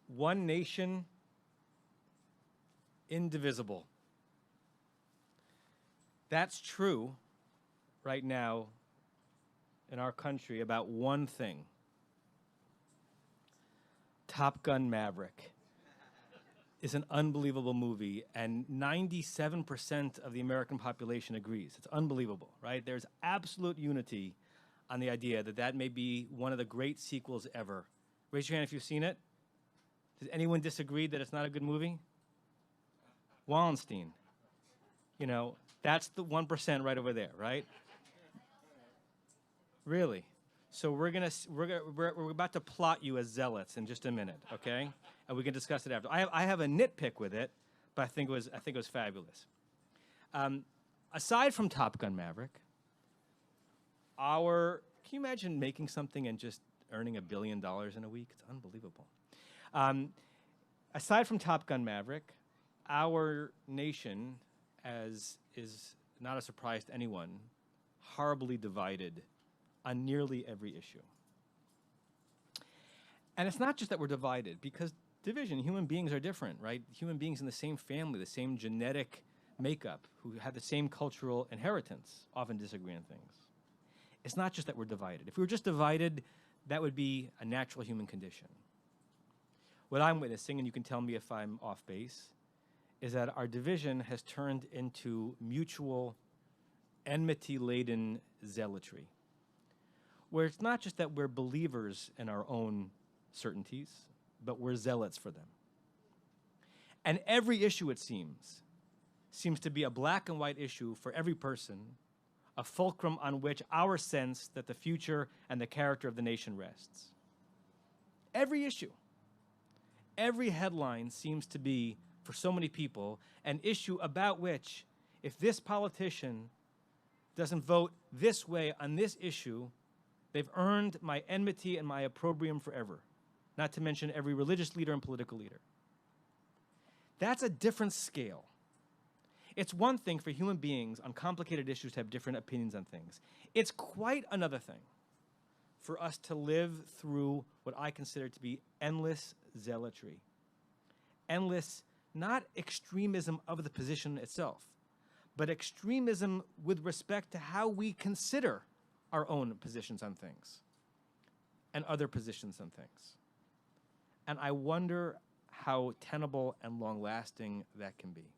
one nation, indivisible. That's true right now in our country about one thing. Top Gun Maverick is an unbelievable movie, and 97% of the American population agrees. It's unbelievable, right? There's absolute unity on the idea that that may be one of the great sequels ever. Raise your hand if you've seen it. Does anyone disagree that it's not a good movie? Wallenstein. You know, that's the 1% right over there, right? Really? So we're about to plot you as zealots in just a minute, okay? And we can discuss it after. I have a nitpick with it, but I think it was fabulous. Aside from Top Gun Maverick, can you imagine making something and just earning $1 billion in a week? It's unbelievable. Aside from Top Gun Maverick, our nation, as is not a surprise to anyone, horribly divided on nearly every issue. And it's not just that we're divided, because division, human beings are different, right? Human beings in the same family, the same genetic makeup, who have the same cultural inheritance, often disagree on things. It's not just that we're divided. If we were just divided, that would be a natural human condition. What I'm witnessing, and you can tell me if I'm off base, is that our division has turned into mutual enmity-laden zealotry, where it's not just that we're believers in our own certainties, but we're zealots for them. And every issue, it seems to be a black and white issue for every person, a fulcrum on which our sense that the future and the character of the nation rests. Every issue, every headline seems to be, for so many people, an issue about which, if this politician doesn't vote this way on this issue, they've earned my enmity and my opprobrium forever, not to mention every religious leader and political leader. That's a different scale. It's one thing for human beings on complicated issues to have different opinions on things. It's quite another thing for us to live through what I consider to be endless zealotry. Endless, not extremism of the position itself, but extremism with respect to how we consider our own positions on things and other positions on things. And I wonder how tenable and long-lasting that can be.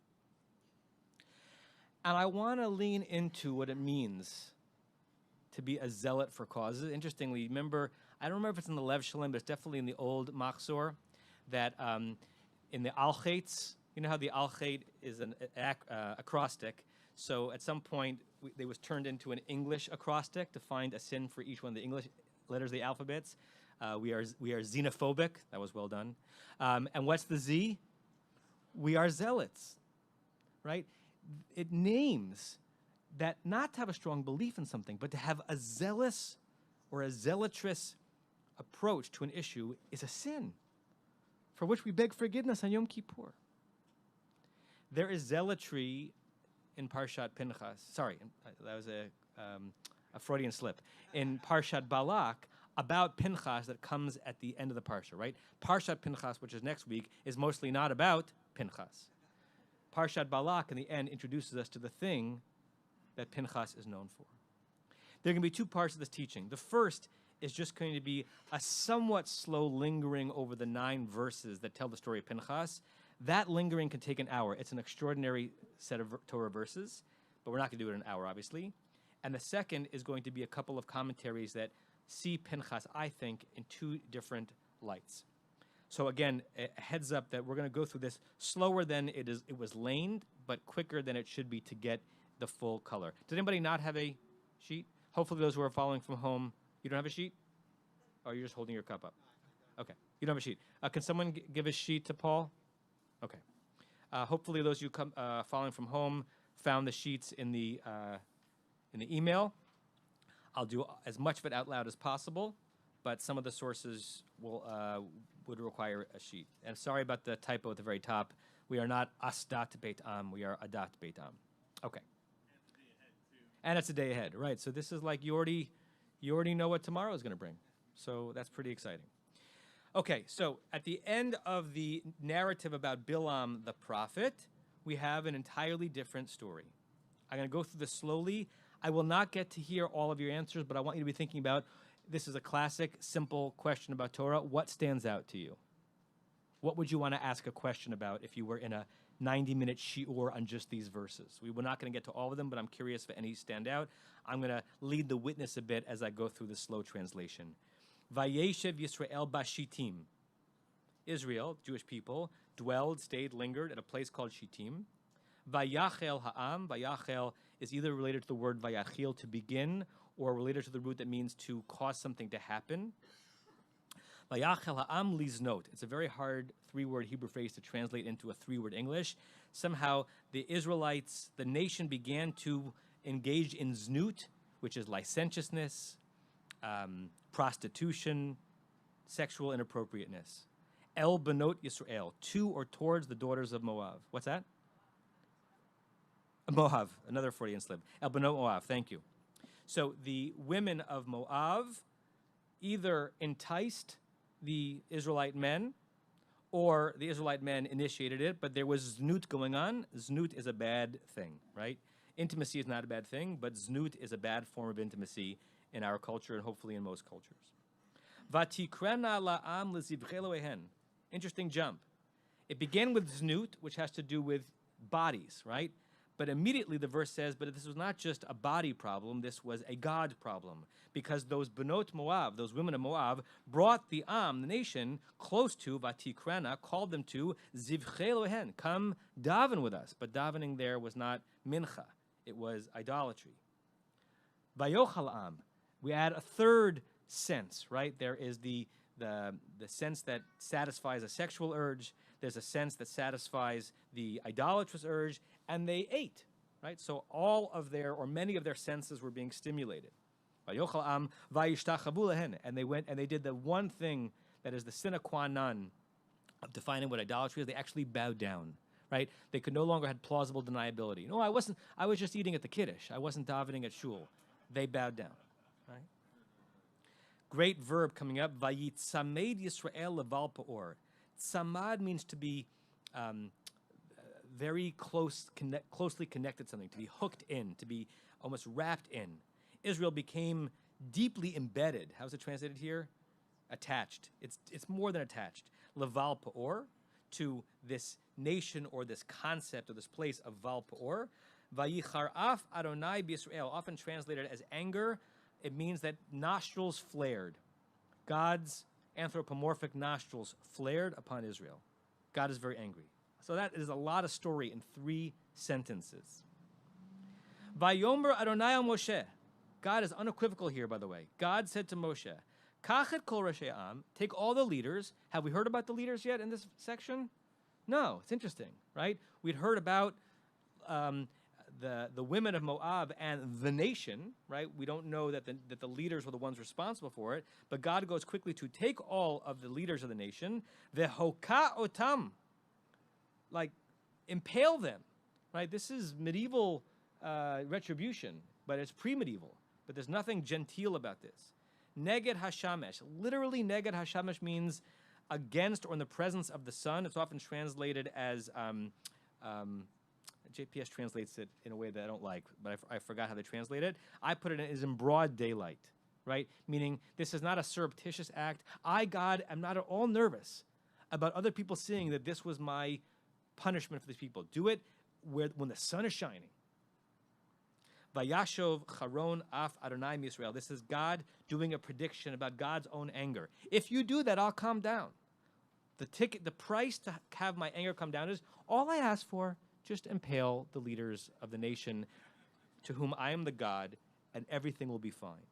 And I want to lean into what it means to be a zealot for causes. Interestingly, remember, I don't remember if it's in the Lev Shalem, but it's definitely in the old Machzor, that in the Al-Chaitz, you know how the Al-Chait is an acrostic. So at some point, they was turned into an English acrostic to find a sin for each one of the English letters of the alphabets. We are xenophobic. That was well done. And what's the Z? We are zealots, right? It names that not to have a strong belief in something, but to have a zealous or a zealotrous approach to an issue is a sin for which we beg forgiveness on Yom Kippur. There is zealotry in Parshat Pinchas. Sorry, that was a Freudian slip. In Parshat Balak, about Pinchas that comes at the end of the Parsha, right? Parshat Pinchas, which is next week, is mostly not about Pinchas. Parshat Balak, in the end, introduces us to the thing that Pinchas is known for. There are going to be two parts of this teaching. The first is just going to be a somewhat slow lingering over the 9 verses that tell the story of Pinchas. That lingering can take an hour. It's an extraordinary set of Torah verses, but we're not going to do it in an hour, obviously. And the second is going to be a couple of commentaries that see Pinchas, I think, in 2 different lights. So again, a heads up that we're going to go through this slower than it was laned, but quicker than it should be to get the full color. Does anybody not have a sheet? Hopefully those who are following from home, you don't have a sheet? Or you're just holding your cup up? Okay, you don't have a sheet. Can someone give a sheet to Paul? Okay. Hopefully those of you following from home found the sheets in the email. I'll do as much of it out loud as possible, but some of the sources would require a sheet. And sorry about the typo at the very top. We are not asdat beit am, we are adat beit am. Okay. And it's a day ahead, right? So this is like you already know what tomorrow is going to bring. So that's pretty exciting. Okay, so at the end of the narrative about Bilam the prophet, we have an entirely different story. I'm going to go through this slowly. I will not get to hear all of your answers, but I want you to be thinking about, this is a classic, simple question about Torah. What stands out to you? What would you want to ask a question about if you were in a 90-minute shiur on just these verses? We were not going to get to all of them, but I'm curious if any stand out. I'm going to lead the witness a bit as I go through the slow translation. Vayeshev Yisrael Bashitim. Israel, Jewish people, dwelled, stayed, lingered at a place called Shittim. Vayachel ha'am. Vayachel is either related to the word vayachil, to begin, or related to the root that means to cause something to happen. Vayachel ha'am liznot. It's a very hard three-word Hebrew phrase to translate into a three-word English. Somehow the Israelites, the nation, began to engage in znut, which is licentiousness, prostitution, sexual inappropriateness. El benot Yisrael, to or towards the daughters of Moab. What's that? Moab, another Freudian slip. El benot Moab, thank you. So the women of Moab either enticed the Israelite men, or the Israelite men initiated it, but there was znut going on. Znut is a bad thing, right? Intimacy is not a bad thing, but znut is a bad form of intimacy in our culture and hopefully in most cultures. Vatikrena la'am lezivcheloehen. Interesting jump. It began with znut, which has to do with bodies, right? But immediately the verse says, but this was not just a body problem, this was a God problem. Because those benot Moab, those women of Moab, brought the Am, the nation, close to Vatikrena, called them to Zivchelohen, come daven with us. But davening there was not mincha, it was idolatry. Vayochal Am, we add a third sense, right? There is the sense that satisfies a sexual urge, there's a sense that satisfies the idolatrous urge, and they ate, right? So all of their, or many of their senses were being stimulated. And they went and they did the one thing that is the sine qua non of defining what idolatry is. They actually bowed down, right? They could no longer have plausible deniability. No, I was just eating at the Kiddush. I wasn't davening at shul. They bowed down, right? Great verb coming up, Vayitzamed Yisrael leval peor. Tzamad means to be very closely connected to something, to be hooked in, to be almost wrapped in. Israel became deeply embedded. How's it translated here? Attached. It's more than attached. Leval peor, to this nation or this concept or this place of Val peor. Vayicharaf Adonai b'Yisrael, often translated as anger. It means that nostrils flared. God's anthropomorphic nostrils flared upon Israel. God is very angry. So that is a lot of story in 3 sentences. Vayomer Adonai al Moshe. God is unequivocal here, by the way. God said to Moshe, Kachet kol rashei am, take all the leaders. Have we heard about the leaders yet in this section? No, it's interesting, right? We'd heard about the women of Moab and the nation, right? We don't know that the leaders were the ones responsible for it, but God goes quickly to take all of the leaders of the nation, vehoka otam, like impale them, right? This is medieval retribution, but it's pre-medieval. But there's nothing genteel about this. Neged hashamesh, literally neged hashamesh means against or in the presence of the sun. It's often translated as JPS translates it in a way that I don't like, but I forgot how they translate it. I put it as in broad daylight, right? Meaning this is not a surreptitious act. I, God, am not at all nervous about other people seeing that this was my punishment for these people. Do it when the sun is shining. Vayashov charon af Adonai Yisrael. This is God doing a prediction about God's own anger. If you do that, I'll calm down. The price to have my anger come down is all I ask for. Just impale the leaders of the nation to whom I am the God, and everything will be fine.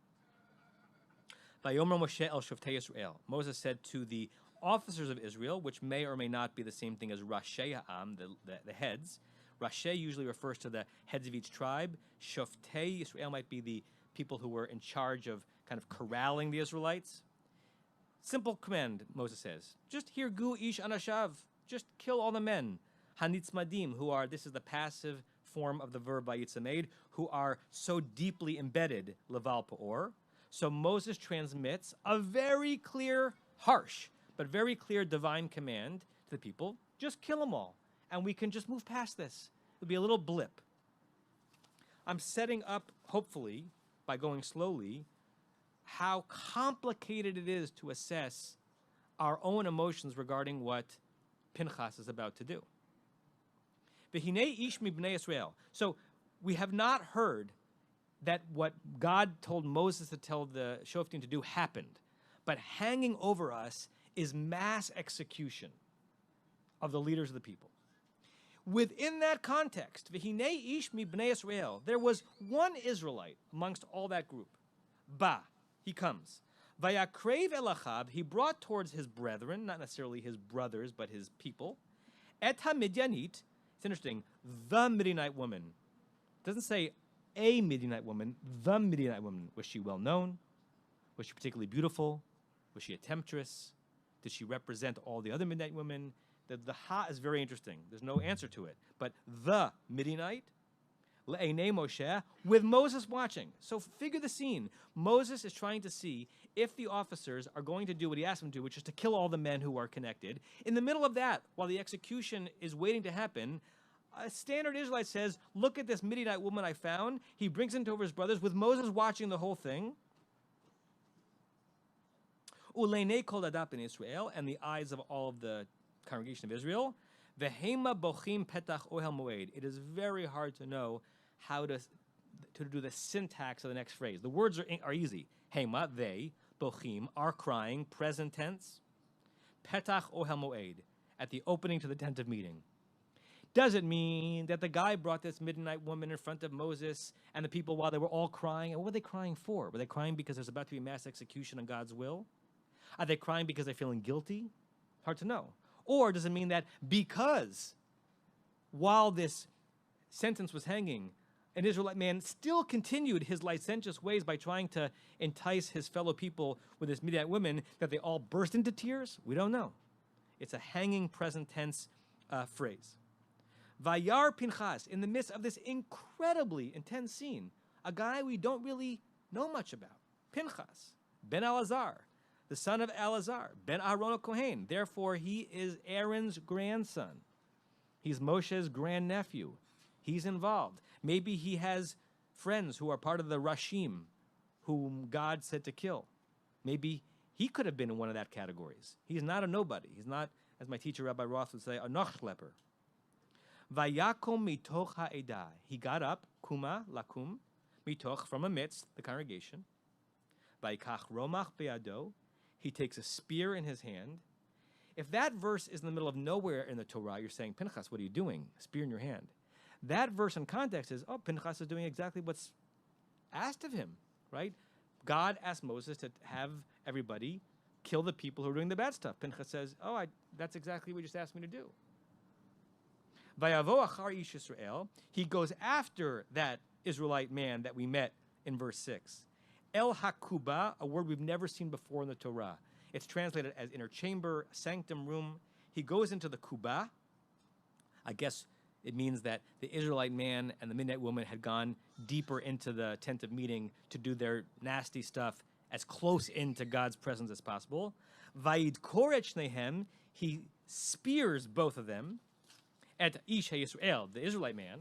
Vayomer Moshe el Shoftei Yisrael. Moses said to the officers of Israel, which may or may not be the same thing as Rashei Ha'am, the heads. Rashei usually refers to the heads of each tribe. Shoftei Yisrael might be the people who were in charge of kind of corralling the Israelites. Simple command, Moses says. Just hirgu ish anashav. Just kill all the men. Hanitzmadim, who are, this is the passive form of the verb vayitzamed, who are so deeply embedded, leval peor. So Moses transmits a very clear, harsh, but very clear divine command to the people, just kill them all, and we can just move past this. It'll be a little blip. I'm setting up, hopefully, by going slowly, how complicated it is to assess our own emotions regarding what Pinchas is about to do. V'hinei ish mibnei Yisrael. So we have not heard that what God told Moses to tell the Shoftim to do happened. But hanging over us is mass execution of the leaders of the people. Within that context, V'hinei ish mibnei Yisrael, there was one Israelite amongst all that group. Ba, he comes. Vayakrev el achav, he brought towards his brethren, not necessarily his brothers, but his people. Et ha-Midyanit, it's interesting, the Midianite woman. It doesn't say a Midianite woman, the Midianite woman. Was she well known? Was she particularly beautiful? Was she a temptress? Did she represent all the other Midianite women? The ha is very interesting. There's no answer to it. But the Midianite, le'enei Moshe, with Moses watching. So figure the scene. Moses is trying to see if the officers are going to do what he asked them to, which is to kill all the men who are connected. In the middle of that, while the execution is waiting to happen, a standard Israelite says, look at this Midianite woman I found. He brings it over his brothers, with Moses watching the whole thing. Ule'nei kol adap in Israel, and the eyes of all of the congregation of Israel. Vehema bochim petach ohel moed. It is very hard to know how to do the syntax of the next phrase. The words are easy. Hema, they, bochim, are crying, present tense. Petach ohel moed, at the opening to the tent of meeting. Does it mean that the guy brought this Midianite woman in front of Moses and the people while they were all crying? And what were they crying for? Were they crying because there's about to be mass execution on God's will? Are they crying because they're feeling guilty? Hard to know. Or does it mean that because while this sentence was hanging, an Israelite man still continued his licentious ways by trying to entice his fellow people with this Midianite woman, that they all burst into tears? We don't know. It's a hanging present tense phrase. Vayar Pinchas, in the midst of this incredibly intense scene, a guy we don't really know much about. Pinchas, ben Elazar, the son of Elazar, ben Aaron Kohen. Therefore, he is Aaron's grandson. He's Moshe's grandnephew. He's involved. Maybe he has friends who are part of the Rashim, whom God said to kill. Maybe he could have been in one of that categories. He's not a nobody. He's not, as my teacher Rabbi Roth would say, a nochleper. Vayakom mitoch ha'edah. He got up, kuma, lakum, mitoch, from amidst the congregation. Vayikach romach be'ado. He takes a spear in his hand. If that verse is in the middle of nowhere in the Torah, you're saying, Pinchas, what are you doing? A spear in your hand. That verse in context is, oh, Pinchas is doing exactly what's asked of him, right? God asked Moses to have everybody kill the people who are doing the bad stuff. Pinchas says, oh, that's exactly what you just asked me to do. Vayavo achar ish Yisrael. He goes after that Israelite man that we met in verse 6. El hakuba, a word we've never seen before in the Torah. It's translated as inner chamber, sanctum room. He goes into the kuba. I guess it means that the Israelite man and the Midianite woman had gone deeper into the tent of meeting to do their nasty stuff as close into God's presence as possible. Vayid korech nehem, he spears both of them. Et ish Yisrael, the Israelite man,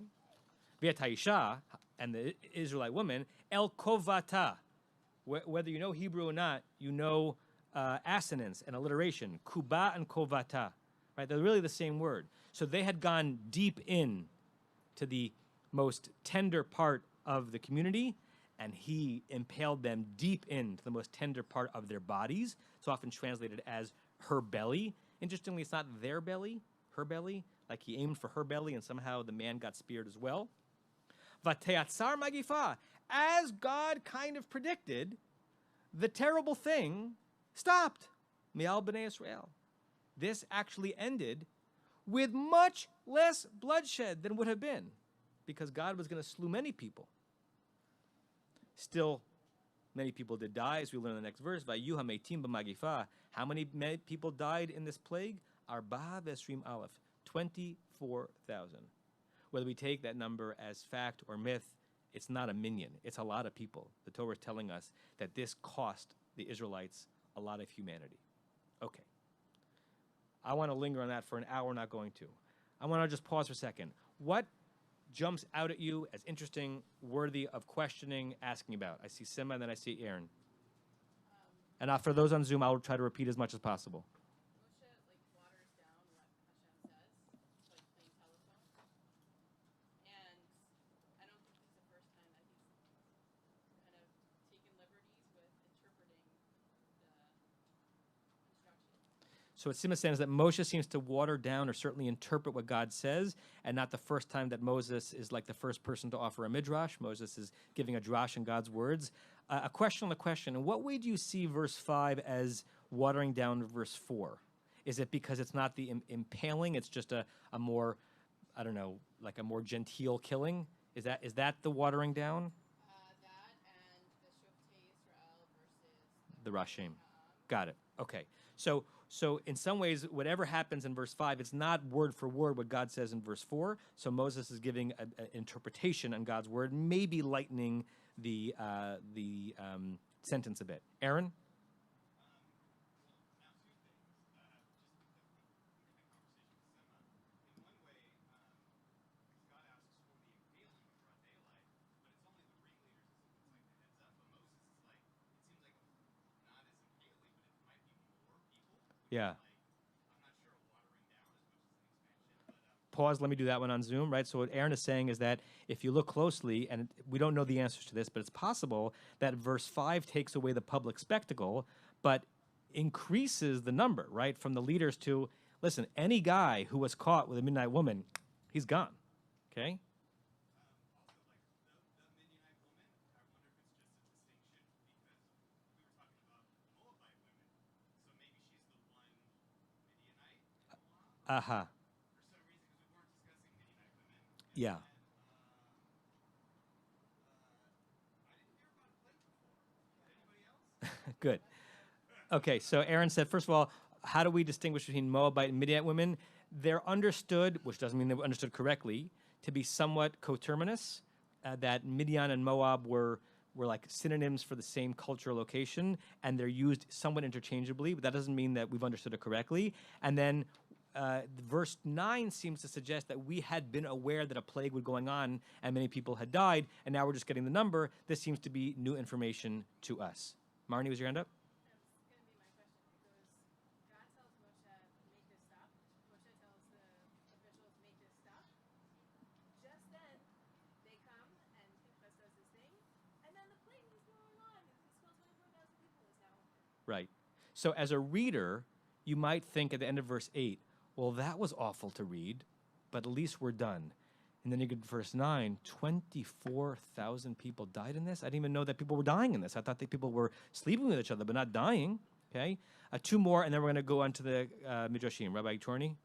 v'et ha'isha, and the Israelite woman, el kovata. Whether you know Hebrew or not, you know assonance and alliteration, kuba and kovata, right? They're really the same word. So they had gone deep in to the most tender part of the community, and he impaled them deep into the most tender part of their bodies. It's often translated as her belly. Interestingly, it's not their belly, her belly, like he aimed for her belly, and somehow the man got speared as well. Vateatzar magifa. As God kind of predicted, the terrible thing stopped. Mi'al b'nei Israel. This actually ended with much less bloodshed than would have been, because God was going to slew many people. Still, many people did die, as we learn in the next verse. Vayu hametim b'magifa. How many people died in this plague? Arba v'esrim aleph. 24,000. Whether we take that number as fact or myth, it's not a minion. It's a lot of people. The Torah is telling us that this cost the Israelites a lot of humanity. Okay. I want to linger on that for an hour, not going to. I want to just pause for a second. What jumps out at you as interesting, worthy of questioning, asking about? I see Sima, and then I see Aaron. And for those on Zoom, I'll try to repeat as much as possible. Moshe waters down what Hashem says, like playing telephone. And I don't think this is the first time that he's kind of taken liberties with interpreting the instructions. So what Sima is saying is that Moshe seems to water down or certainly interpret what God says, and not the first time that Moses is like the first person to offer a midrash. Moses is giving a drash in God's words. A question on the question, in what way do you see verse 5 as watering down verse 4? Is it because it's not the impaling, it's just a more, I don't know, like a more genteel killing? Is that the watering down? That and the Shoftei Israel versus The Rashim. Got it. Okay. So in some ways, whatever happens in verse 5, it's not word for word what God says in verse 4. So Moses is giving an interpretation on God's word, maybe lightening the sentence a bit. Aaron? Yeah. Pause, let me do that one on Zoom, right? So what Aaron is saying is that if you look closely, and we don't know the answers to this, but it's possible that verse 5 takes away the public spectacle, but increases the number, right? From the leaders to, listen, any guy who was caught with a midnight woman, he's gone, okay? Uh-huh. Yeah. Good. Okay, so Aaron said, first of all, how do we distinguish between Moabite and Midianite women? They're understood, which doesn't mean they were understood correctly, to be somewhat coterminous, that Midian and Moab were like synonyms for the same cultural location, and they're used somewhat interchangeably, but that doesn't mean that we've understood it correctly. And then verse 9 seems to suggest that we had been aware that a plague was going on and many people had died, and now we're just getting the number. This seems to be new information to us. Marnie, was your hand up? That's going to be my question, because God tells Moshe, make this stop. Moshe tells the officials, make this stop. Just then, they come, and Kligfeld does his thing, and then the plague is going on, and he's killed 24,000 people is now. Right. So as a reader, you might think at the end of verse 8, well, that was awful to read, but at least we're done. And then you get to verse 9, 24,000 people died in this? I didn't even know that people were dying in this. I thought that people were sleeping with each other, but not dying. Okay? Two more, and then we're going to go on to the Midrashim. Rabbi Torney?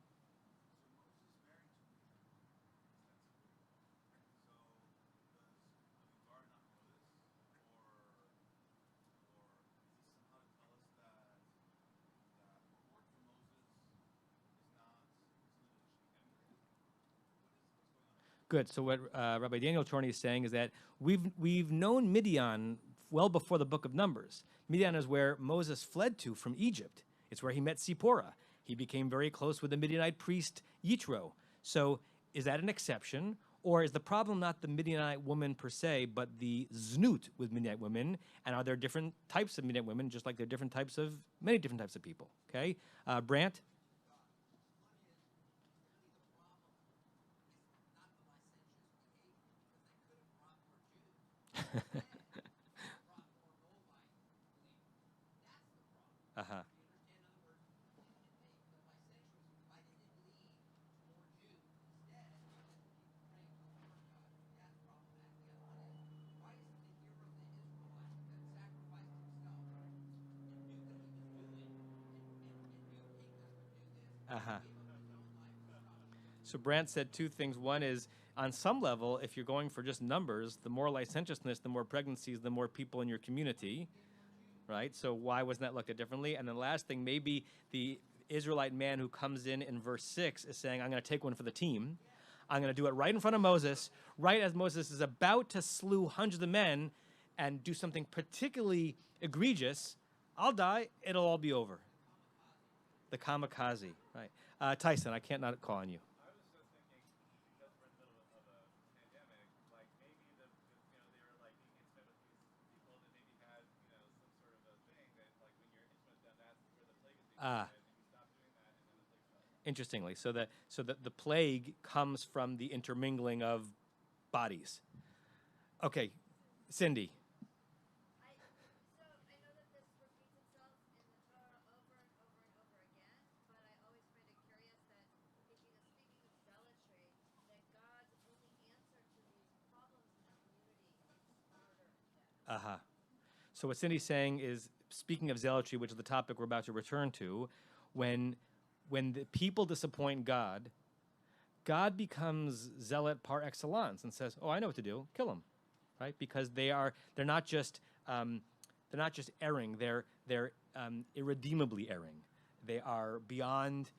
Good. So what Rabbi Daniel Torney is saying is that we've known Midian well before the book of Numbers. Midian is where Moses fled to from Egypt. It's where he met Zipporah. He became very close with the Midianite priest Yitro. So is that an exception? Or is the problem not the Midianite woman per se, but the znut with Midianite women? And are there different types of Midianite women, just like there are different types of, many different types of people? Okay? Brant? Uh-huh. Uh-huh. So Brant said two things. One is, on some level, if you're going for just numbers, the more licentiousness, the more pregnancies, the more people in your community, right? So why wasn't that looked at differently? And then the last thing, maybe the Israelite man who comes in verse 6 is saying, I'm going to take one for the team. I'm going to do it right in front of Moses, right as Moses is about to slew hundreds of men and do something particularly egregious. I'll die. It'll all be over. The kamikaze, right? Tyson, I can't not call on you. I was just thinking, because we're in the middle of a pandemic, like maybe they were like being intimate with these people that maybe had, some sort of a thing that like when you're intimate with them, that's where the plague is being spread, and you stop doing that, and then the plague starts. Interestingly, so the plague comes from the intermingling of bodies. Okay, Cindy. I know that this repeats itself in the Torah over and over and over again, but I always find it curious that if he is speaking of zealotry, that God's only answer to these problems in the community is murder and death. So what Cindy's saying is, speaking of zealotry, which is the topic we're about to return to, when the people disappoint God, God becomes zealot par excellence and says, "Oh, I know what to do. Kill him," right? Because they're not just erring; they're irredeemably erring. They are beyond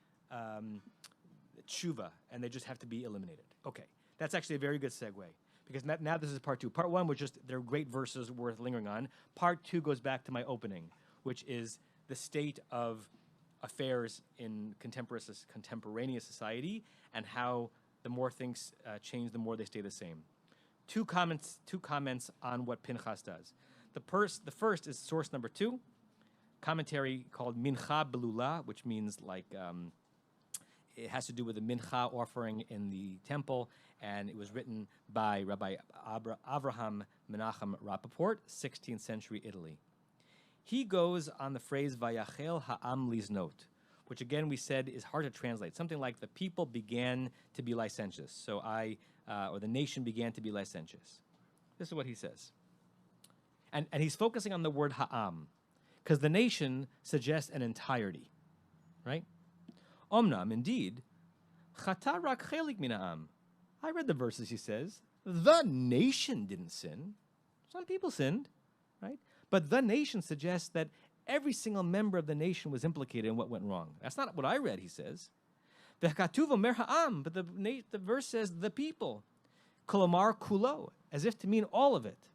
tshuva, and they just have to be eliminated. Okay, that's actually a very good segue, because now this is part two. Part one was just they're great verses worth lingering on. Part two goes back to my opening, which is the state of affairs in contemporaneous society, and how the more things change, the more they stay the same. Two comments on what Pinchas does. The first is source number 2, commentary called Mincha Belula, which means like it has to do with the mincha offering in the temple, and it was written by Rabbi Avraham Menachem Rappaport, 16th century Italy. He goes on the phrase Vayachel ha'am liznot, which again we said is hard to translate. Something like the people began to be licentious. So or the nation began to be licentious. This is what he says. And he's focusing on the word ha'am, because the nation suggests an entirety, right? Omnam, indeed, chata rak chelik min ha'am. I read the verses, he says. The nation didn't sin. Some people sinned, right? But the nation suggests that every single member of the nation was implicated in what went wrong. That's not what I read, he says. But the verse says the people. Kolomar kulo, as if to mean all of it.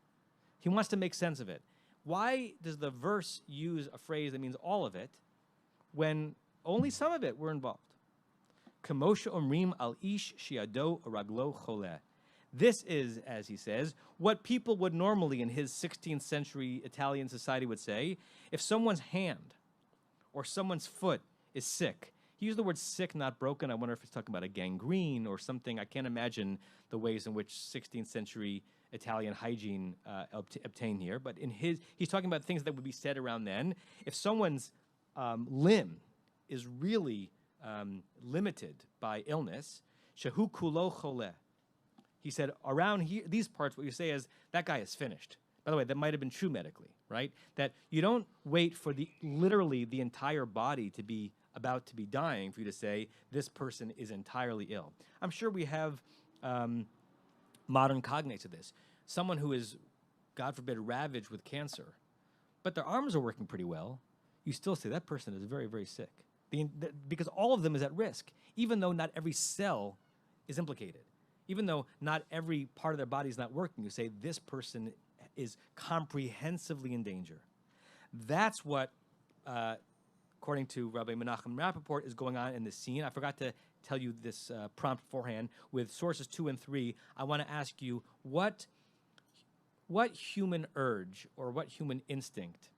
He wants to make sense of it. Why does the verse use a phrase that means all of it when only some of it were involved? Kamosha omrim al ish shiado raglo choleh. This is, as he says, what people would normally in his 16th century Italian society would say if someone's hand or someone's foot is sick. He used the word sick, not broken. I wonder if he's talking about a gangrene or something. I can't imagine the ways in which 16th century Italian hygiene obtained here. But he's talking about things that would be said around then. If someone's limb is really limited by illness, shehu kulo choleh. He said, around here, these parts, what you say is, that guy is finished. By the way, that might have been true medically, right? That you don't wait for literally the entire body to be about to be dying for you to say, this person is entirely ill. I'm sure we have modern cognates of this. Someone who is, God forbid, ravaged with cancer, but their arms are working pretty well, you still say that person is very, very sick. Because all of them is at risk, even though not every cell is implicated. Even though not every part of their body is not working, you say this person is comprehensively in danger. That's what, according to Rabbi Menachem Rappaport, is going on in this scene. I forgot to tell you this prompt beforehand. With sources 2 and 3, I want to ask you what human urge or what human instinct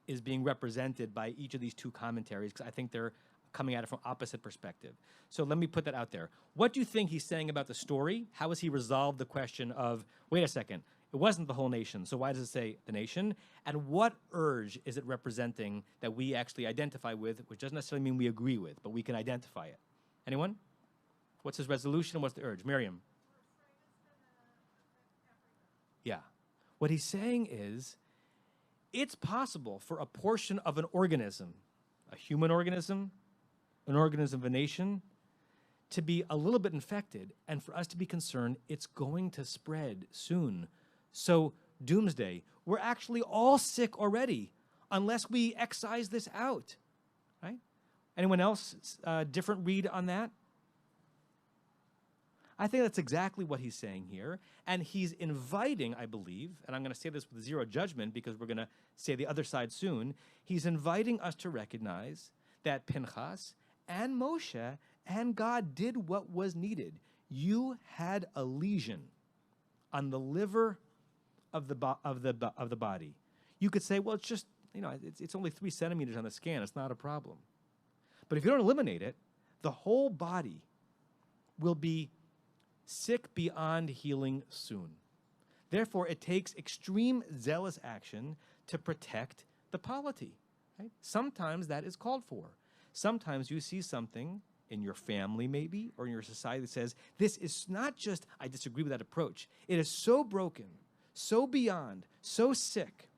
is being represented by each of these two commentaries, because I think they're coming at it from opposite perspective. So let me put that out there. What do you think he's saying about the story? How has he resolved the question of, wait a second, it wasn't the whole nation, so why does it say the nation? And what urge is it representing that we actually identify with, which doesn't necessarily mean we agree with, but we can identify it? Anyone? What's his resolution? What's the urge? Miriam? Yeah. What he's saying is, it's possible for a portion of an organism, a human organism, an organism of a nation, to be a little bit infected, and for us to be concerned, it's going to spread soon. So, doomsday, we're actually all sick already, unless we excise this out, right? Anyone else, different read on that? I think that's exactly what he's saying here, and he's inviting, I believe, and I'm going to say this with zero judgment because we're going to say the other side soon, he's inviting us to recognize that Pinchas and Moshe and God did what was needed. You had a lesion on the liver of the body. You could say, well, it's just, it's only 3 centimeters on the scan. It's not a problem. But if you don't eliminate it, the whole body will be sick beyond healing soon. Therefore, it takes extreme zealous action to protect the polity. Right? Sometimes that is called for. Sometimes you see something in your family maybe, or in your society that says, this is not just, I disagree with that approach. It is so broken, so beyond, so sick,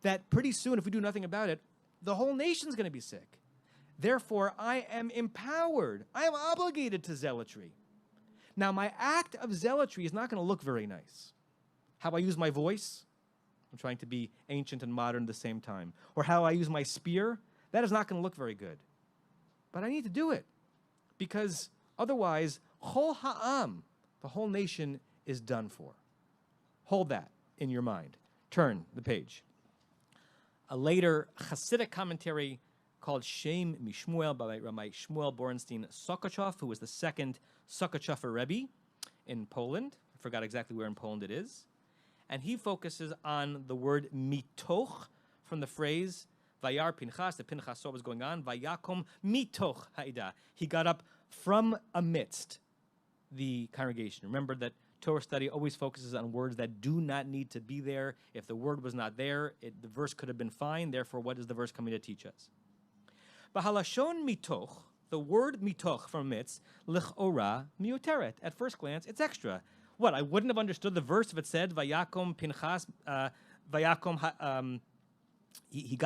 that pretty soon, if we do nothing about it, the whole nation's going to be sick. Therefore, I am empowered. I am obligated to zealotry. Now, my act of zealotry is not going to look very nice. How I use my voice, I'm trying to be ancient and modern at the same time. Or how I use my spear, that is not going to look very good. But I need to do it, because otherwise, Chol Ha'am, the whole nation, is done for. Hold that in your mind. Turn the page. A later Hasidic commentary called Shem Mishmuel by Rabbi Shmuel Borenstein Sokochov, who was the second Sokochover Rebbe in Poland. I forgot exactly where in Poland it is. And he focuses on the word mitoch from the phrase Vayar Pinchas, the Pinchas saw what was going on, Vayakom mitoch ha'ida. He got up from amidst the congregation. Remember that Torah study always focuses on words that do not need to be there. If the word was not there, the verse could have been fine. Therefore, what is the verse coming to teach us? Bahalashon mitoch, the word mitoch from midst, lichora miuteret. At first glance, it's extra. What, I wouldn't have understood the verse if it said Vayakom Pinchas, Vayakom. He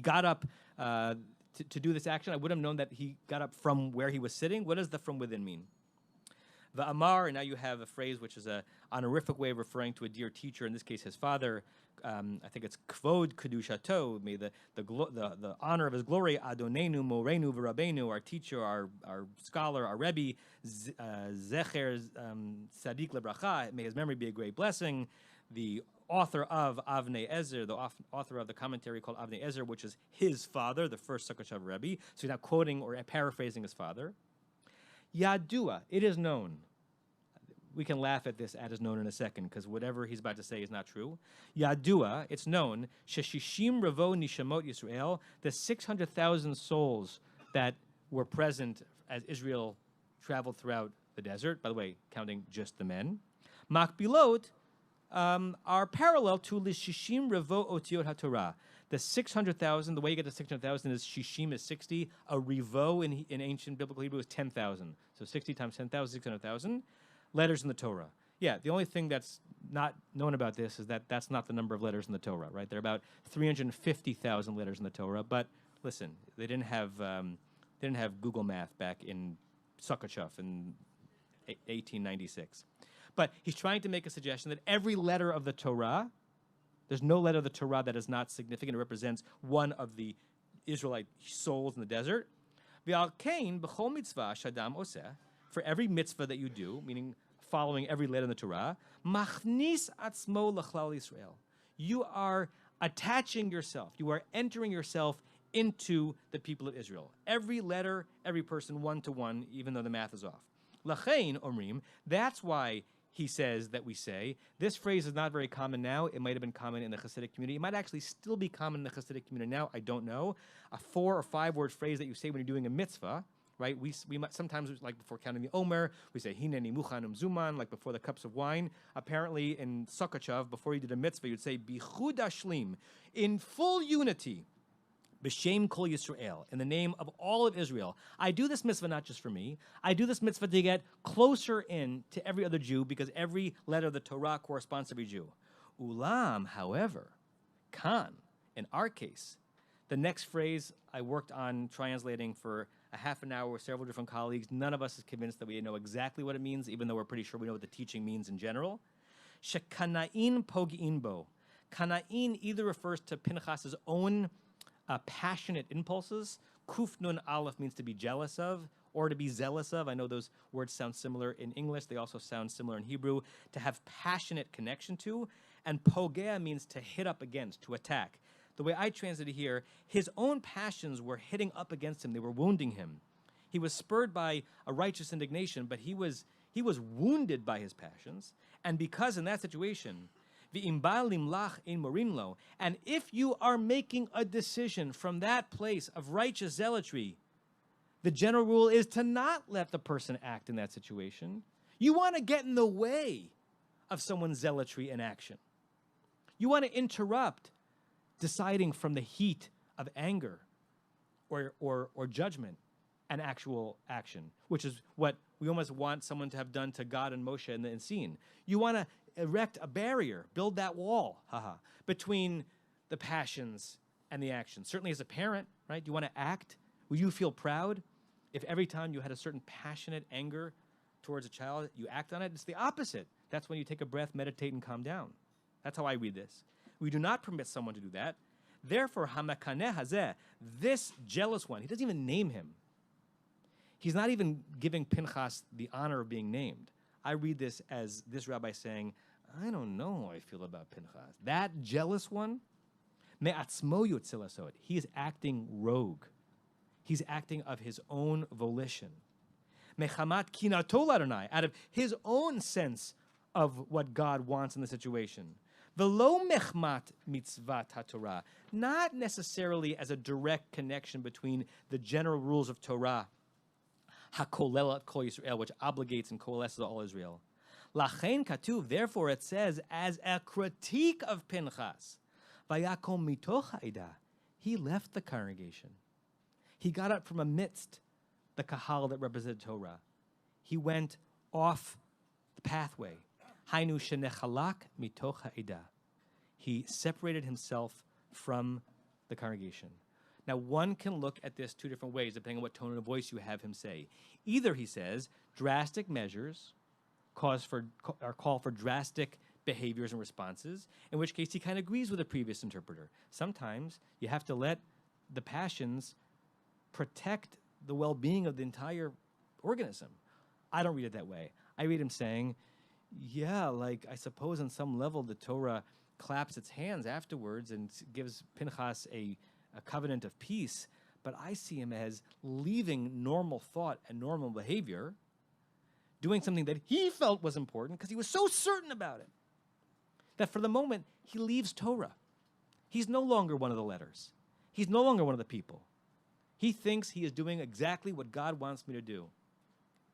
got up to do this action. I would have known that he got up from where he was sitting. What does the from within mean? The Amar, and now you have a phrase which is an honorific way of referring to a dear teacher, in this case his father. I think it's Kvod Kedushato, may the honor of his glory, Adonenu, Morenu, V'Rabbeinu, our teacher, our scholar, our Rebbe, Zecher Sadiq Lebracha, may his memory be a great blessing. The author of Avnei Ezer, the author of the commentary called Avnei Ezer, which is his father, the first Sokochov Rebbe. So he's now quoting or paraphrasing his father. Yadua, it is known. We can laugh at this as known in a second, because whatever he's about to say is not true. Yadua, it's known, Sheshishim Ravo Nishamot Yisrael, the 600,000 souls that were present as Israel traveled throughout the desert, by the way, counting just the men. Makbilot are parallel to Lishishim Ravo Otiot HaTorah. The 600,000, the way you get to 600,000 is Shishim is 60. A Rivo in ancient biblical Hebrew is 10,000. So 60 times 10,000, 600,000 letters in the Torah. Yeah, the only thing that's not known about this is that that's not the number of letters in the Torah, right? There are about 350,000 letters in the Torah. But listen, they didn't have Google Math back in Sokochov in 1896. But he's trying to make a suggestion that every letter of the Torah, there's no letter of the Torah that is not significant. It represents one of the Israelite souls in the desert. V'al-kein b'chol mitzvah shadam oseh, for every mitzvah that you do, meaning following every letter in the Torah, machnis atzmo l'chlal Yisrael. You are attaching yourself. You are entering yourself into the people of Israel. Every letter, every person, one to one, even though the math is off. Lachein omrim. That's why he says that we say. This phrase is not very common now. It might have been common in the Hasidic community. It might actually still be common in the Hasidic community now. I don't know. A 4 or 5 word phrase that you say when you're doing a mitzvah, right? We might sometimes, like before counting the Omer, we say hineni muchanum zuman, like before the cups of wine. Apparently in Sokochov, before you did a mitzvah, you'd say bichud ashlim, in full unity. B'shem kol Yisrael, in the name of all of Israel. I do this mitzvah not just for me. I do this mitzvah to get closer in to every other Jew, because every letter of the Torah corresponds to every Jew. Ulam, however, kan, in our case, the next phrase I worked on translating for a half an hour with several different colleagues. None of us is convinced that we know exactly what it means, even though we're pretty sure we know what the teaching means in general. Shekana'in pogi'in bo. Kana'in either refers to Pinchas's own passionate impulses. Kuf nun aleph means to be jealous of or to be zealous of. I know those words sound similar in English. They also sound similar in Hebrew. To have passionate connection to. And pogea means to hit up against, to attack. the way I translate it here, his own passions were hitting up against him. They were wounding him. He was spurred by a righteous indignation, but he was wounded by his passions. And because in that situation, v'imbalim lach ein morin lo, and if you are making a decision from that place of righteous zealotry, the general rule is to not let the person act in that situation. You want to get in the way of someone's zealotry in action. You want to interrupt deciding from the heat of anger or judgment and actual action, which is what we almost want someone to have done to God and Moshe in the scene. You want to erect a barrier, build that wall, between the passions and the actions. Certainly as a parent, right? You want to act. Would you feel proud if every time you had a certain passionate anger towards a child, you act on it? It's the opposite. That's when you take a breath, meditate, and calm down. That's how I read this. We do not permit someone to do that. Therefore, hamakaneh hazeh, this jealous one, he doesn't even name him. He's not even giving Pinchas the honor of being named. I read this as this rabbi saying, I don't know how I feel about Pinchas. That jealous one, me'atzmo yotzeh lasod, he is acting rogue. He's acting of his own volition. Mechamat kinato l'Adonai, out of his own sense of what God wants in the situation. V'lo mechmat mitzvat haTorah, not necessarily as a direct connection between the general rules of Torah, hakolelat kol Yisrael, which obligates and coalesces all Israel. Lachen katuv, therefore it says, as a critique of Pinchas, vayakom mitoch ha'edah, he left the congregation. He got up from amidst the kahal that represented Torah. He went off the pathway. Hainu shenechalak mitoch ha'edah. He separated himself from the congregation. Now, one can look at this two different ways, depending on what tone of voice you have him say. Either he says drastic measures call for drastic behaviors and responses, in which case he kind of agrees with the previous interpreter. Sometimes you have to let the passions protect the well-being of the entire organism. I don't read it that way. I read him saying, yeah, like I suppose on some level the Torah claps its hands afterwards and gives Pinchas a covenant of peace, but I see him as leaving normal thought and normal behavior, doing something that he felt was important because he was so certain about it, that for the moment he leaves Torah. He's no longer one of the letters. He's no longer one of the people. He thinks he is doing exactly what God wants me to do.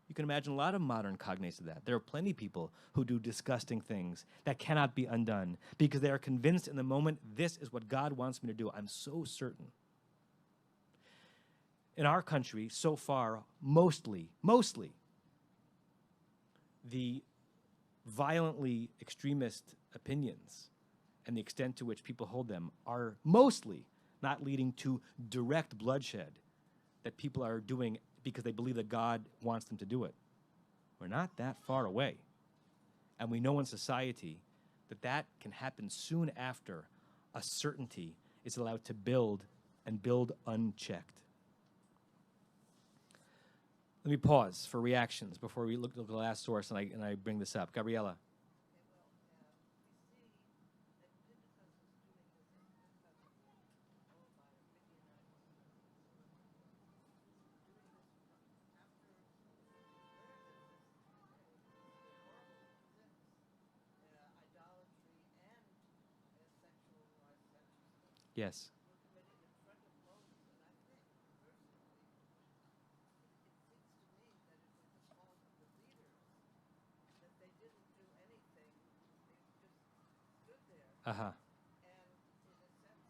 You can imagine a lot of modern cognates of that. There are plenty of people who do disgusting things that cannot be undone because they are convinced in the moment, this is what God wants me to do. I'm so certain. In our country, so far, mostly, the violently extremist opinions and the extent to which people hold them are mostly not leading to direct bloodshed that people are doing because they believe that God wants them to do it. We're not that far away. And we know in society that that can happen soon after a certainty is allowed to build and build unchecked. Let me pause for reactions before we look at the last source and I bring this up. Gabriella. Yes. Uh-huh. And in a sense,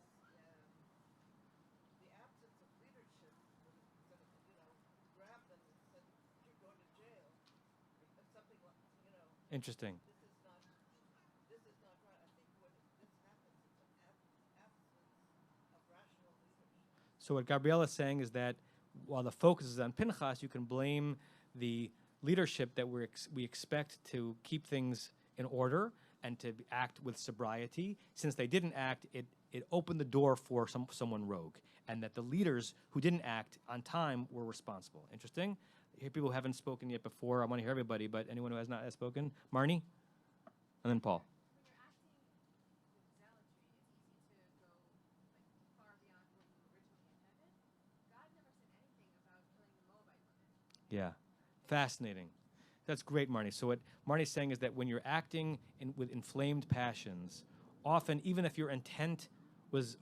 the absence of leadership would have, grabbed them and said, you're going to jail. Something like, Interesting. this is not right. I think when this happens, it's an absence of rational leadership. So what Gabriella is saying is that while the focus is on Pinchas, you can blame the leadership that we expect to keep things in order and to act with sobriety. Since they didn't act, it opened the door for someone rogue, and that the leaders who didn't act on time were responsible. Interesting. I hear people who haven't spoken yet before. I want to hear everybody, but anyone who has not spoken, Marnie, and then Paul. When you're acting with zealotry, it's easy to go like Yeah, fascinating. That's great, Marnie. So what Marnie's saying is that when you're acting with inflamed passions, often even if your intent was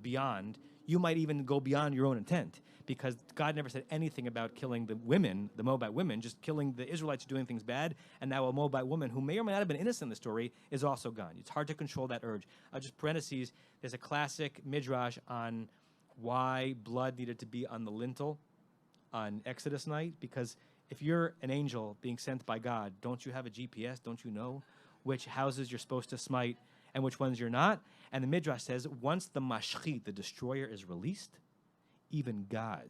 beyond, you might even go beyond your own intent, because God never said anything about killing the women, the Moabite women, just killing the Israelites doing things bad, and now a Moabite woman who may or may not have been innocent in the story is also gone. It's hard to control that urge. Just parentheses, there's a classic midrash on why blood needed to be on the lintel on Exodus night, because if you're an angel being sent by God, don't you have a GPS? Don't you know which houses you're supposed to smite and which ones you're not? And the Midrash says, once the mashchit, the destroyer, is released, even God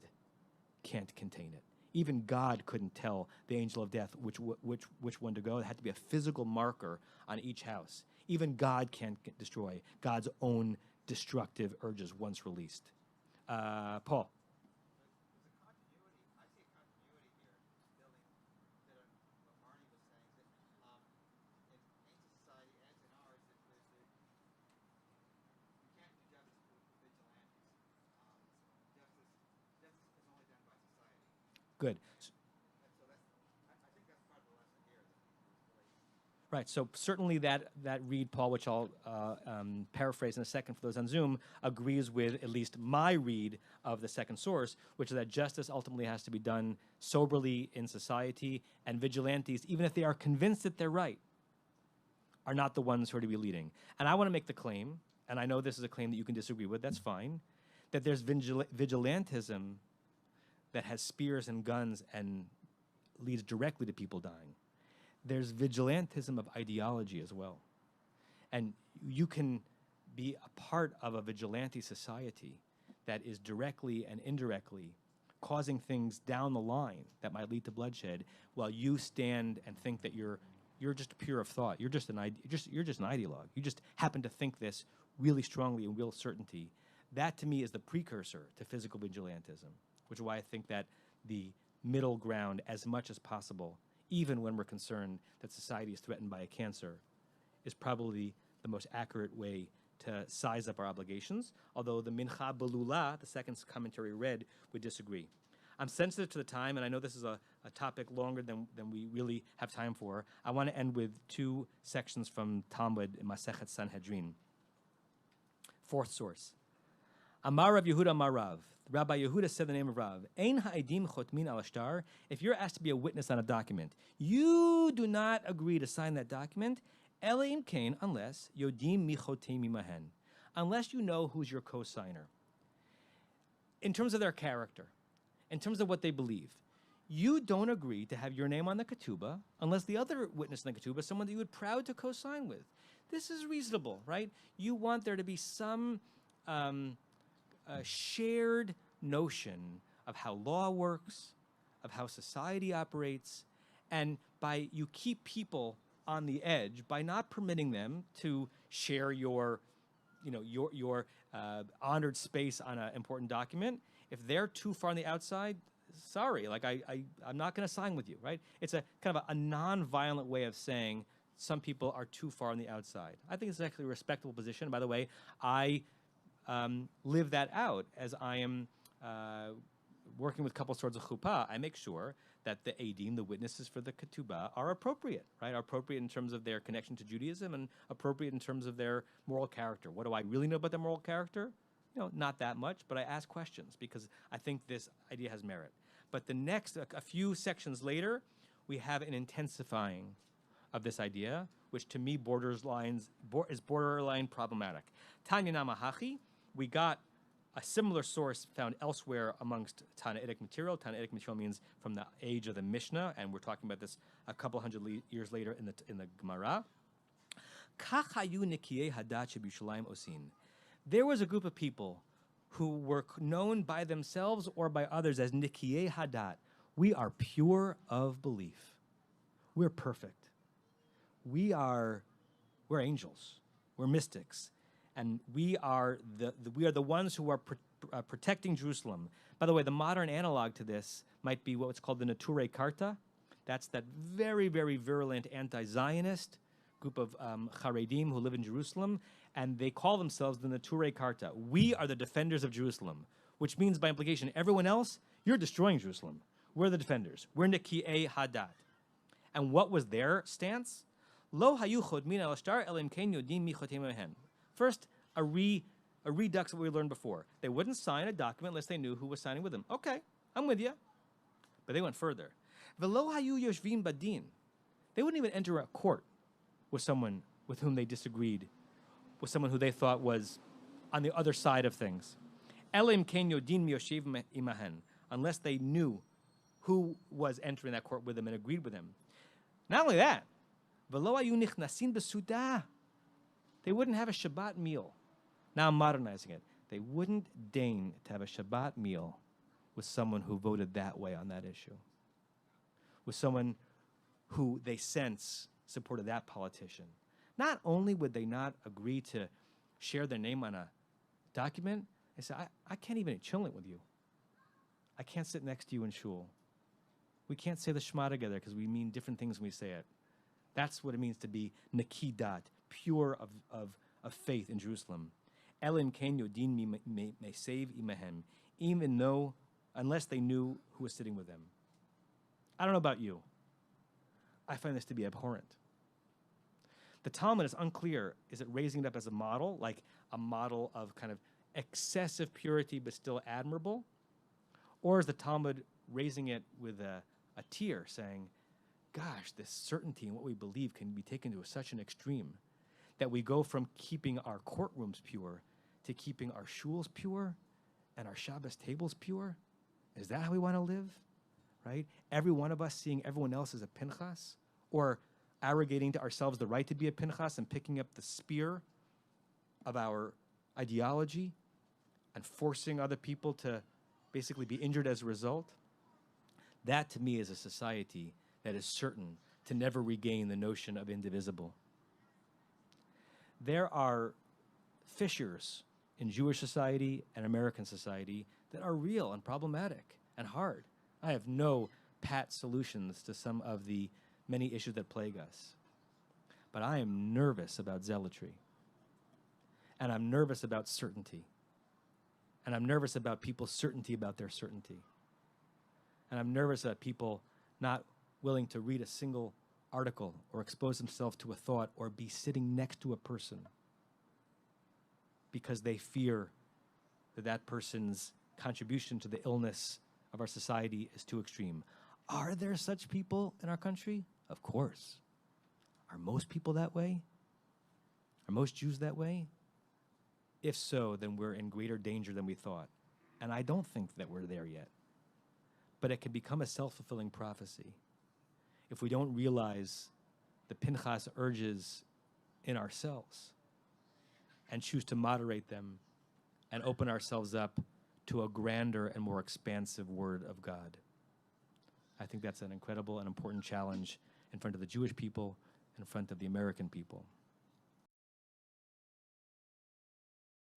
can't contain it. Even God couldn't tell the angel of death which one to go. There had to be a physical marker on each house. Even God can't destroy God's own destructive urges once released. Paul. Good. Right, so certainly that read, Paul, which I'll paraphrase in a second for those on Zoom, agrees with at least my read of the second source, which is that justice ultimately has to be done soberly in society, and vigilantes, even if they are convinced that they're right, are not the ones who are to be leading. And I want to make the claim, and I know this is a claim that you can disagree with, that's fine, that there's vigilantism that has spears and guns and leads directly to people dying. There's vigilantism of ideology as well. And you can be a part of a vigilante society that is directly and indirectly causing things down the line that might lead to bloodshed, while you stand and think that you're just pure of thought. You're just an ideologue. You just happen to think this really strongly and real certainty. That to me is the precursor to physical vigilantism, which is why I think that the middle ground, as much as possible, even when we're concerned that society is threatened by a cancer, is probably the most accurate way to size up our obligations, although the Mincha Belula, the second commentary read, would disagree. I'm sensitive to the time, and I know this is a topic longer than we really have time for. I want to end with two sections from Talmud in Masechet Sanhedrin. Fourth source. Amar Rav Yehuda Amar Rav. Rabbi Yehuda said the name of Rav. Ein ha'edim chotmin al ashtar. If you're asked to be a witness on a document, you do not agree to sign that document, ele im kain, unless yodim mi chotem imahen, unless you know who's your co-signer. In terms of their character, in terms of what they believe, you don't agree to have your name on the ketubah unless the other witness in the ketubah is someone that you would proud to co-sign with. This is reasonable, right? You want there to be some a shared notion of how law works, of how society operates, and you keep people on the edge by not permitting them to share your honored space on an important document. If they're too far on the outside, sorry, I'm not going to sign with you, right? It's a kind of a non-violent way of saying some people are too far on the outside. I think it's actually a respectable position. By the way, I live that out as I am working with couples towards a chuppah. I make sure that the edim, the witnesses for the ketubah, are appropriate, right? Are appropriate in terms of their connection to Judaism and appropriate in terms of their moral character. What do I really know about their moral character? Not that much, but I ask questions because I think this idea has merit. But the next, a few sections later, we have an intensifying of this idea, which to me is borderline problematic. Tanya Namahachi, we got a similar source found elsewhere amongst Tannaitic material. Tannaitic material means from the age of the Mishnah, and we're talking about this a couple hundred years later in the Gemara. There was a group of people who were known by themselves or by others as Nikiyei Hadat. We are pure of belief. We're perfect. We're angels. We're mystics. And we are the ones who are protecting Jerusalem. By the way, the modern analog to this might be what's called the Neturei Karta. That's that very, very virulent anti-Zionist group of Haredim who live in Jerusalem, and they call themselves the Neturei Karta. We are the defenders of Jerusalem, which means by implication, everyone else, you're destroying Jerusalem. We're the defenders. We're Niki'ei Hadat. And what was their stance? Lo hayu chodmin al ashtar elim ken yodim mi chotem mehen. First, a redux of what we learned before. They wouldn't sign a document unless they knew who was signing with them. Okay, I'm with you. But they went further. Velo hayu yoshvim badin. They wouldn't even enter a court with someone with whom they disagreed, with someone who they thought was on the other side of things. Elim ken yodim yoshev imahen. Unless they knew who was entering that court with them and agreed with them. Not only that, velo hayu nichnasin besudah. They wouldn't have a Shabbat meal. Now I'm modernizing it. They wouldn't deign to have a Shabbat meal with someone who voted that way on that issue, with someone who they sense supported that politician. Not only would they not agree to share their name on a document, they say, I can't even eat chilling with you. I can't sit next to you in shul. We can't say the Shema together because we mean different things when we say it. That's what it means to be nakidat, pure of faith in Jerusalem. Elim ken yodin may save imahem, even though, unless they knew who was sitting with them. I don't know about you. I find this to be abhorrent. The Talmud is unclear. Is it raising it up as a model, like a model of kind of excessive purity but still admirable? Or is the Talmud raising it with a tier, saying, gosh, this certainty in what we believe can be taken to such an extreme that we go from keeping our courtrooms pure to keeping our shuls pure and our Shabbos tables pure? Is that how we want to live? Right? Every one of us seeing everyone else as a Pinchas, or arrogating to ourselves the right to be a Pinchas and picking up the spear of our ideology and forcing other people to basically be injured as a result. That, to me, is a society that is certain to never regain the notion of indivisible. There are fissures in Jewish society and American society that are real and problematic and hard. I have no pat solutions to some of the many issues that plague us. But I am nervous about zealotry. And I'm nervous about certainty. And I'm nervous about people's certainty about their certainty. And I'm nervous about people not willing to read a single article or expose themselves to a thought or be sitting next to a person because they fear that that person's contribution to the illness of our society is too extreme. Are there such people in our country? Of course. Are most people that way? Are most Jews that way? If so, then we're in greater danger than we thought. And I don't think that we're there yet. But it can become a self-fulfilling prophecy if we don't realize the Pinchas urges in ourselves and choose to moderate them and open ourselves up to a grander and more expansive word of God. I think that's an incredible and important challenge in front of the Jewish people, in front of the American people.